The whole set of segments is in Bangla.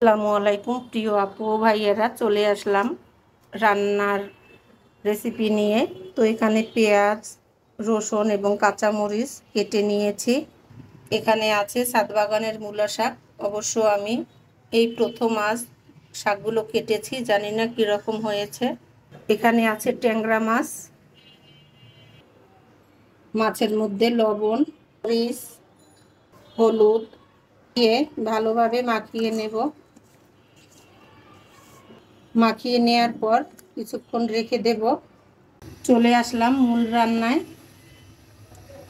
আসসালামু আলাইকুম প্রিয় আপু ভাইয়েরা, চলে আসলাম রান্নার রেসিপি নিয়ে। তো এখানে পেঁয়াজ, রসুন এবং কাঁচামরিচ কেটে নিয়েছি। এখানে আছে ছাদবাগানের মূলা শাক। অবশ্য আমি এই প্রথম আজ শাকগুলো কেটেছি, জানি না কীরকম হয়েছে। এখানে আছে ট্যাংরা মাছ, মাছের মধ্যে লবণ, মরিচ, হলুদ দিয়ে ভালোভাবে মাখিয়ে নেব। মাখিয়ে নেওয়ার পর কিছুক্ষণ রেখে দেব। চলে আসলাম মূল রান্নায়।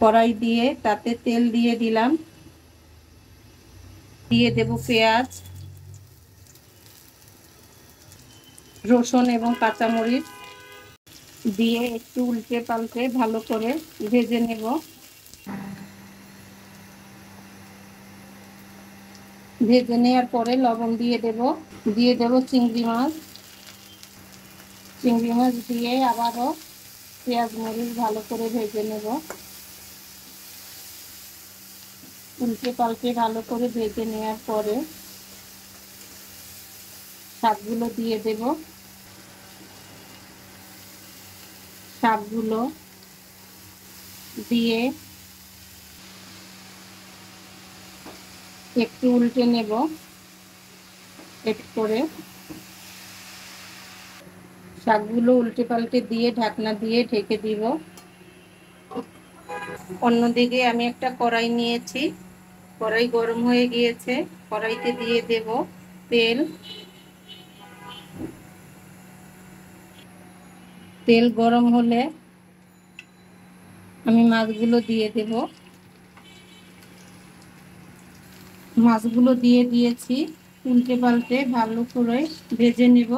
কড়াই দিয়ে তাতে তেল দিয়ে দিলাম, দিয়ে দেব পেঁয়াজ, রসুন এবং কাঁচামরিচ দিয়ে একটু উল্টে পাল্টে ভালো করে ভেজে নেব। ভেজে নেওয়ার পরে লবণ দিয়ে দেব চিংড়ি মাছ। চিংড়ি মাছ দিয়ে আবারও পেঁয়াজ মরিচ ভালো করে ভেজে নেব। উল্টে পাল্টে ভালো করে ভেজে নেওয়ার পরে শাকগুলো দিয়ে দেব। শাকগুলো দিয়ে একটু উল্টে নেব। একটু করে শাকগুলো উল্টে পাল্টে দিয়ে ঢাকনা দিয়ে ঢেকে দিব। অন্যদিকে আমি একটা কড়াই নিয়েছি, কড়াই গরম হয়ে গিয়েছে। কড়াইতে দিয়ে দেব তেল। তেল গরম হলে আমি মাছগুলো দিয়ে দেব। মাছগুলো দিয়ে দিয়েছি, উল্টে পাল্টে ভালো করে ভেজে নেব।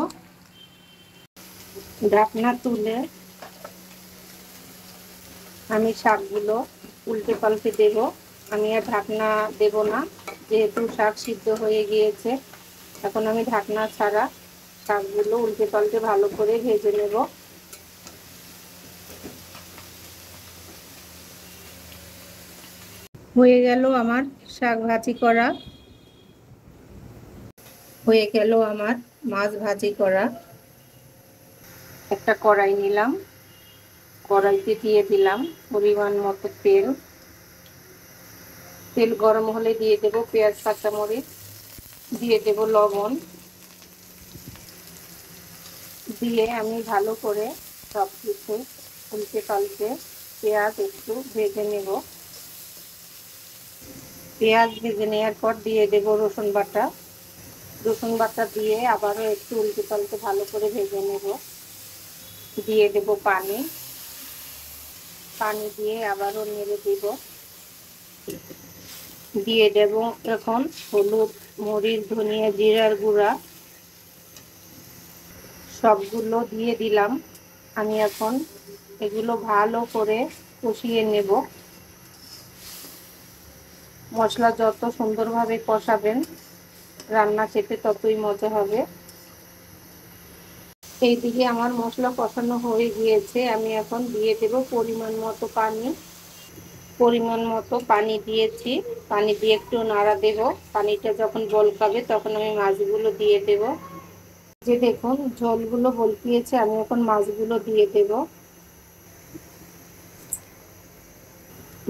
ঢাকনা তুলে আমি শাকগুলো উল্টে পাল্টে দেব। আমি আর ঢাকনা দেব না, যেহেতু শাক সিদ্ধ হয়ে গিয়েছে। এখন আমি ঢাকনা ছাড়া শাকগুলো উল্টে পাল্টে ভালো করে ভেজে নেব। হয়ে গেল আমার শাক ভাজি করা, হয়ে গেল আমার মাছ ভাজি করা। একটা কড়াই নিলাম, কড়াইতে দিয়ে দিলাম পরিমাণ মতো তেল। তেল গরম হলে দিয়ে দেব পেঁয়াজ, কাঁচামরিচ, দিয়ে দেব লবণ, দিয়ে আমি ভালো করে সব কিছু উল্টে পাল্টে পেঁয়াজ একটু ভেজে নেব। পেঁয়াজ ভেজে নেওয়ার পর দিয়ে দেব রসুন বাটা। রসুন বাটা দিয়ে আবারও একটু উল্টে পাল্টে ভালো করে ভেজে নেব। দিয়ে দেব পানি, পানি দিয়ে আবারও নেড়ে দেব। দিয়ে দেব এখন হলুদ, মরিচ, ধনিয়া, জিরার গুঁড়া সবগুলো দিয়ে দিলাম। আমি এখন এগুলো ভালো করে কষিয়ে নেব। মশলা যত সুন্দরভাবে কষাবেন রান্না খেতে ততই মজা হবে। এইদিকে আমার মশলা কষানো হয়ে গিয়েছে, আমি এখন দিয়ে দেব পরিমাণ মতো পানি। পরিমাণ মতো পানি দিয়েছি, পানি দিয়ে একটু নাড়া দেব। পানিটা যখন বলকাবে তখন আমি মাছগুলো দিয়ে দেব। যে দেখুন ঝোলগুলো বলকিয়েছে, আমি এখন মাছগুলো দিয়ে দেব।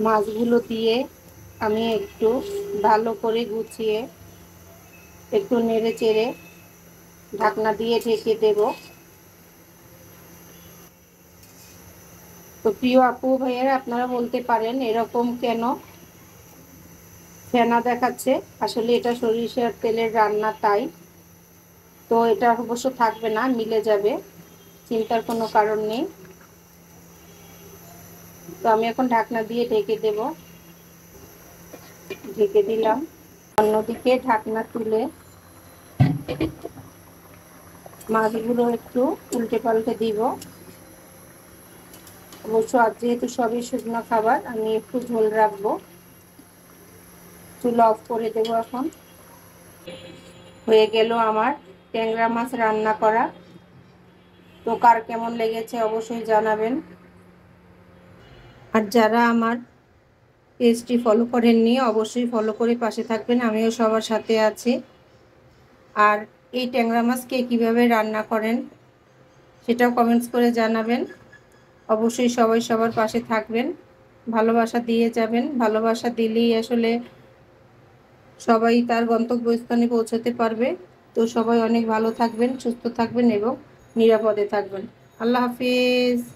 মাছগুলো দিয়ে আমি একটু ভালো করে গুছিয়ে একটু নেড়ে চেড়ে ঢাকনা দিয়ে ঢেকে দেব। তো প্রিয় আপু ভাইয়েরা, আপনারা বলতে পারেন এরকম কেন ফেনা দেখাচ্ছে? আসলে এটা সরিষার তেলের রান্না, তাই। তো এটা অবশ্য থাকবে না, মিলে যাবে, চিন্তার কোনো কারণ নেই। তো আমি এখন ঢাকনা দিয়ে ঢেকে দেব। ঢেকে দিলাম। অন্যদিকে ঢাকনা তুলে মাছগুলো একটু উল্টে পাল্টে দিব। অবশ্য আজ যেহেতু সবই শুকনো খাবার, আমি একটু ঝোল রাখবো। চুলা অফ করে দেবো এখন। হয়ে গেল আমার ট্যাংরা মাছ রান্না করা। তো কার কেমন লেগেছে অবশ্যই জানাবেন। আর যারা আমার পেজটি ফলো করেননি অবশ্যই ফলো করে পাশে থাকবেন, আমিও সবার সাথে আছি। আর এই ট্যাংরা মাছ কে কীভাবে রান্না করেন সেটাও কমেন্টস করে জানাবেন। অবশ্যই সবাই সবার পাশে থাকবেন, ভালোবাসা দিয়ে যাবেন। ভালোবাসা দিলেই আসলে সবাই তার গন্তব্যস্থানে পৌঁছাতে পারবে। তো সবাই অনেক ভালো থাকবেন, সুস্থ থাকবেন এবং নিরাপদে থাকবেন। আল্লাহ হাফিজ।